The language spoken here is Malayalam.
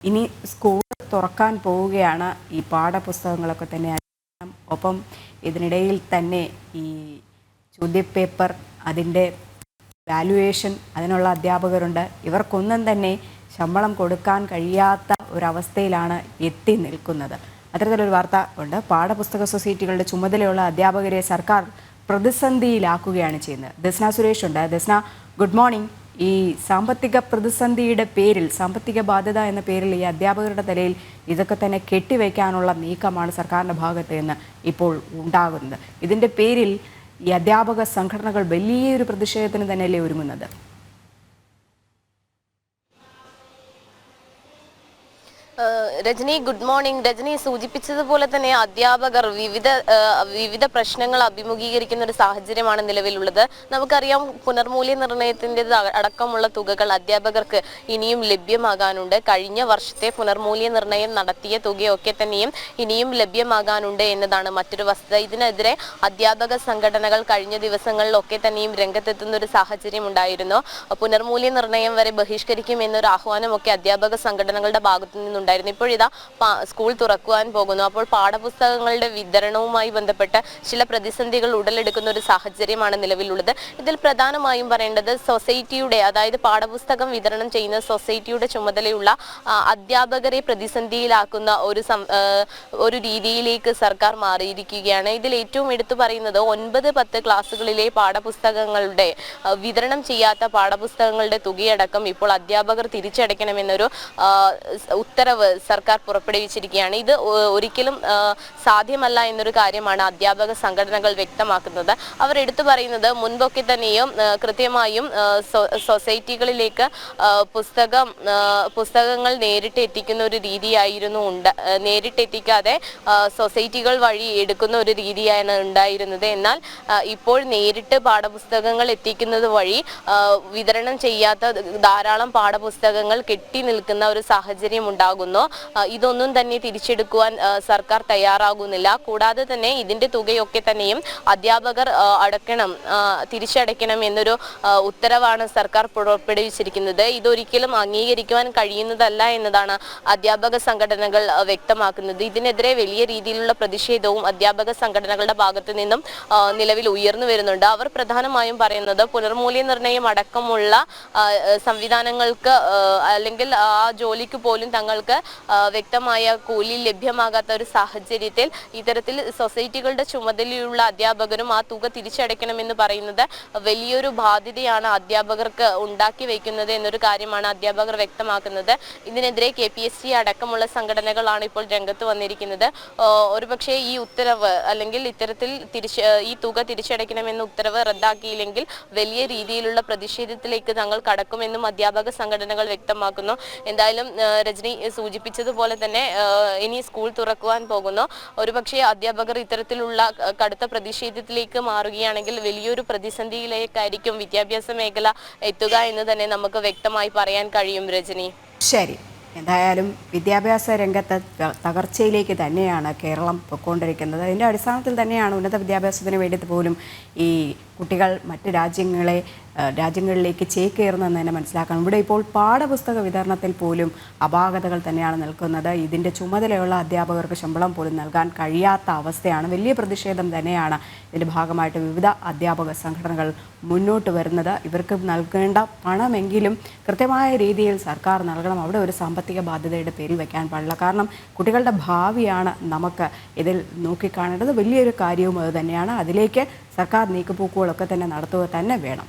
ഇനി സ്കൂൾ തുറക്കാൻ പോവുകയാണ്. ഈ പാഠപുസ്തകങ്ങളൊക്കെ തന്നെ ഒപ്പം ഇതിനിടയിൽ തന്നെ ഈ ചോദ്യപേപ്പർ, അതിൻ്റെ വാല്യുവേഷൻ, അതിനുള്ള അധ്യാപകരുണ്ട്. ഇവർക്കൊന്നും തന്നെ ശമ്പളം കൊടുക്കാൻ കഴിയാത്ത ഒരവസ്ഥയിലാണ് എത്തി നിൽക്കുന്നത്. അത്തരത്തിലൊരു വാർത്ത ഉണ്ട്. പാഠപുസ്തക സൊസൈറ്റികളുടെ ചുമതലയുള്ള അധ്യാപകരെ സർക്കാർ പ്രതിസന്ധിയിലാക്കുകയാണ് ചെയ്യുന്നത്. ദസ്ന സുരേഷ് ഉണ്ട്. Dasna, good morning. ഈ സാമ്പത്തിക പ്രതിസന്ധിയുടെ പേരിൽ, സാമ്പത്തിക ബാധ്യത എന്ന പേരിൽ ഈ അധ്യാപകരുടെ തലയിൽ ഇതൊക്കെ തന്നെ കെട്ടിവെക്കാനുള്ള നീക്കമാണ് സർക്കാരിൻ്റെ ഭാഗത്ത് നിന്ന് ഇപ്പോൾ ഉണ്ടാകുന്നത്. ഇതിൻ്റെ പേരിൽ ഈ അധ്യാപക സംഘടനകൾ വലിയൊരു പ്രതിഷേധത്തിന് തന്നെയല്ലേ ഒരുങ്ങുന്നത്? Rajani, good morning. രജനി സൂചിപ്പിച്ചതുപോലെ തന്നെ അധ്യാപകർ വിവിധ പ്രശ്നങ്ങൾ അഭിമുഖീകരിക്കുന്ന ഒരു സാഹചര്യമാണ് നിലവിലുള്ളത്. നമുക്കറിയാം, പുനർമൂല്യനിർണ്ണയത്തിൻ്റെ അടക്കമുള്ള തുകകൾ അധ്യാപകർക്ക് ഇനിയും ലഭ്യമാകാനുണ്ട്. കഴിഞ്ഞ വർഷത്തെ പുനർമൂല്യനിർണ്ണയം നടത്തിയ തുകയൊക്കെ തന്നെയും ഇനിയും ലഭ്യമാകാനുണ്ട് എന്നതാണ് മറ്റൊരു വസ്തുത. ഇതിനെതിരെ അധ്യാപക സംഘടനകൾ കഴിഞ്ഞ ദിവസങ്ങളിലൊക്കെ തന്നെയും രംഗത്തെത്തുന്ന ഒരു സാഹചര്യം ഉണ്ടായിരുന്നു. പുനർമൂല്യനിർണ്ണയം വരെ ബഹിഷ്കരിക്കും എന്നൊരു ആഹ്വാനമൊക്കെ അധ്യാപക സംഘടനകളുടെ ഭാഗത്തു നിന്നുണ്ടായിരുന്നു. ഇപ്പോഴിതാ സ്കൂൾ തുറക്കുവാൻ പോകുന്നു. അപ്പോൾ പാഠപുസ്തകങ്ങളുടെ വിതരണവുമായി ബന്ധപ്പെട്ട് ചില പ്രതിസന്ധികൾ ഉടലെടുക്കുന്ന ഒരു സാഹചര്യമാണ് നിലവിലുള്ളത്. ഇതിൽ പ്രധാനമായും പറയേണ്ടത് സൊസൈറ്റിയുടെ, അതായത് പാഠപുസ്തകം വിതരണം ചെയ്യുന്ന സൊസൈറ്റിയുടെ ചുമതലയുള്ള അധ്യാപകരെ പ്രതിസന്ധിയിലാക്കുന്ന ഒരു രീതിയിലേക്ക് സർക്കാർ മാറിയിരിക്കുകയാണ്. ഇതിൽ ഏറ്റവും എടുത്തു പറയുന്നത് 9-10 ക്ലാസ്സുകളിലെ പാഠപുസ്തകങ്ങളുടെ വിതരണം ചെയ്യാത്ത പാഠപുസ്തകങ്ങളുടെ തുകയടക്കം ഇപ്പോൾ അധ്യാപകർ തിരിച്ചടയ്ക്കണമെന്നൊരു ഉത്തരവ് സർക്കാർ പുറപ്പെടുവിച്ചിരിക്കുകയാണ്. ഇത് ഒരിക്കലും സാധ്യമല്ല എന്നൊരു കാര്യമാണ് അധ്യാപക സംഘടനകൾ വ്യക്തമാക്കുന്നത്. അവർ എടുത്തു പറയുന്നത്, മുൻപൊക്കെ തന്നെയും കൃത്യമായും സൊസൈറ്റികളിലേക്ക് പുസ്തകങ്ങൾ നേരിട്ട് എത്തിക്കുന്ന ഒരു രീതിയായിരുന്നു നേരിട്ട് എത്തിക്കാതെ സൊസൈറ്റികൾ വഴി എടുക്കുന്ന ഒരു രീതിയാണ് ഉണ്ടായിരുന്നത്. എന്നാൽ ഇപ്പോൾ നേരിട്ട് പാഠപുസ്തകങ്ങൾ എത്തിക്കുന്നത് വഴി വിതരണം ചെയ്യാത്ത ധാരാളം പാഠപുസ്തകങ്ങൾ കെട്ടി നിൽക്കുന്ന ഒരു സാഹചര്യം ഉണ്ടാകുന്നു. ഇതൊന്നും തന്നെ തിരിച്ചെടുക്കുവാൻ സർക്കാർ തയ്യാറാകുന്നില്ല. കൂടാതെ തന്നെ ഇതിന്റെ തുകയൊക്കെ തന്നെയും അധ്യാപകർ തിരിച്ചടയ്ക്കണം എന്നൊരു ഉത്തരവാണ് സർക്കാർ പുറപ്പെടുവിച്ചിരിക്കുന്നത്. ഇതൊരിക്കലും അംഗീകരിക്കുവാൻ കഴിയുന്നതല്ല എന്നതാണ് അധ്യാപക സംഘടനകൾ വ്യക്തമാക്കുന്നത്. ഇതിനെതിരെ വലിയ രീതിയിലുള്ള പ്രതിഷേധവും അധ്യാപക സംഘടനകളുടെ ഭാഗത്തു നിന്നും നിലവിൽ ഉയർന്നു വരുന്നുണ്ട്. അവർ പ്രധാനമായും പറയുന്നത്, പുനർമൂല്യനിർണ്ണയം അടക്കമുള്ള സംവിധാനങ്ങൾക്ക് അല്ലെങ്കിൽ ആ ജോലിക്ക് പോലും തങ്ങൾക്ക് വ്യക്തമായ കൂലി ലഭ്യമാകാത്ത ഒരു സാഹചര്യത്തിൽ ഇത്തരത്തിൽ സൊസൈറ്റികളുടെ ചുമതലയുള്ള അധ്യാപകരും ആ തുക തിരിച്ചടയ്ക്കണമെന്ന് പറയുന്നത് വലിയൊരു ബാധ്യതയാണ് അധ്യാപകർക്ക് ഉണ്ടാക്കി വയ്ക്കുന്നത് എന്നൊരു കാര്യമാണ് അധ്യാപകർ വ്യക്തമാക്കുന്നത്. ഇതിനെതിരെ KPST അടക്കമുള്ള സംഘടനകളാണ് ഇപ്പോൾ രംഗത്ത് വന്നിരിക്കുന്നത്. ഒരുപക്ഷെ ഈ ഉത്തരവ് അല്ലെങ്കിൽ ഇത്തരത്തിൽ ഈ തുക തിരിച്ചടയ്ക്കണമെന്ന ഉത്തരവ് റദ്ദാക്കിയില്ലെങ്കിൽ വലിയ രീതിയിലുള്ള പ്രതിഷേധത്തിലേക്ക് തങ്ങൾ കടക്കുമെന്നും അധ്യാപക സംഘടനകൾ വ്യക്തമാക്കുന്നു. എന്തായാലും രജനി സൂചിപ്പിച്ചതുപോലെ തന്നെ ഇനി സ്കൂൾ തുറക്കുവാൻ പോകുന്നു. ഒരുപക്ഷെ അധ്യാപകർ ഇത്തരത്തിലുള്ള കടുത്ത പ്രതിഷേധത്തിലേക്ക് മാറുകയാണെങ്കിൽ വലിയൊരു പ്രതിസന്ധിയിലേക്കായിരിക്കും വിദ്യാഭ്യാസ മേഖല എത്തുക എന്ന് തന്നെ നമുക്ക് വ്യക്തമായി പറയാൻ കഴിയും. രജനി, ശരി. എന്തായാലും വിദ്യാഭ്യാസ രംഗത്ത് തകർച്ചയിലേക്ക് തന്നെയാണ് കേരളം പൊയ്ക്കൊണ്ടിരിക്കുന്നത്. അതിൻ്റെ അടിസ്ഥാനത്തിൽ തന്നെയാണ് ഉന്നത വിദ്യാഭ്യാസത്തിന് വേണ്ടിയിട്ട് പോലും ഈ കുട്ടികൾ മറ്റ് രാജ്യങ്ങളിലേക്ക് ചേക്കേറുന്നതെന്ന് തന്നെ മനസ്സിലാക്കണം. ഇവിടെ ഇപ്പോൾ പാഠപുസ്തക വിതരണത്തിൽ പോലും അപാകതകൾ തന്നെയാണ് നിൽക്കുന്നത്. ഇതിൻ്റെ ചുമതലയുള്ള അധ്യാപകർക്ക് ശമ്പളം പോലും നൽകാൻ കഴിയാത്ത അവസ്ഥയാണ്. വലിയ പ്രതിഷേധം തന്നെയാണ് ഇതിൻ്റെ ഭാഗമായിട്ട് വിവിധ അധ്യാപക സംഘടനകൾ മുന്നോട്ട് വരുന്നത്. ഇവർക്ക് നൽകേണ്ട പണമെങ്കിലും കൃത്യമായ രീതിയിൽ സർക്കാർ നൽകണം. അവിടെ ഒരു സാമ്പത്തിക ബാധ്യതയുടെ പേരിൽ വയ്ക്കാൻ പാടില്ല. കാരണം കുട്ടികളുടെ ഭാവിയാണ് നമുക്ക് ഇതിൽ നോക്കിക്കാണേണ്ടത്. വലിയൊരു കാര്യവും അത് തന്നെയാണ്. അതിലേക്ക് സർക്കാർ നീക്കുപോക്കുകളൊക്കെ തന്നെ നടത്തുക തന്നെ വേണം.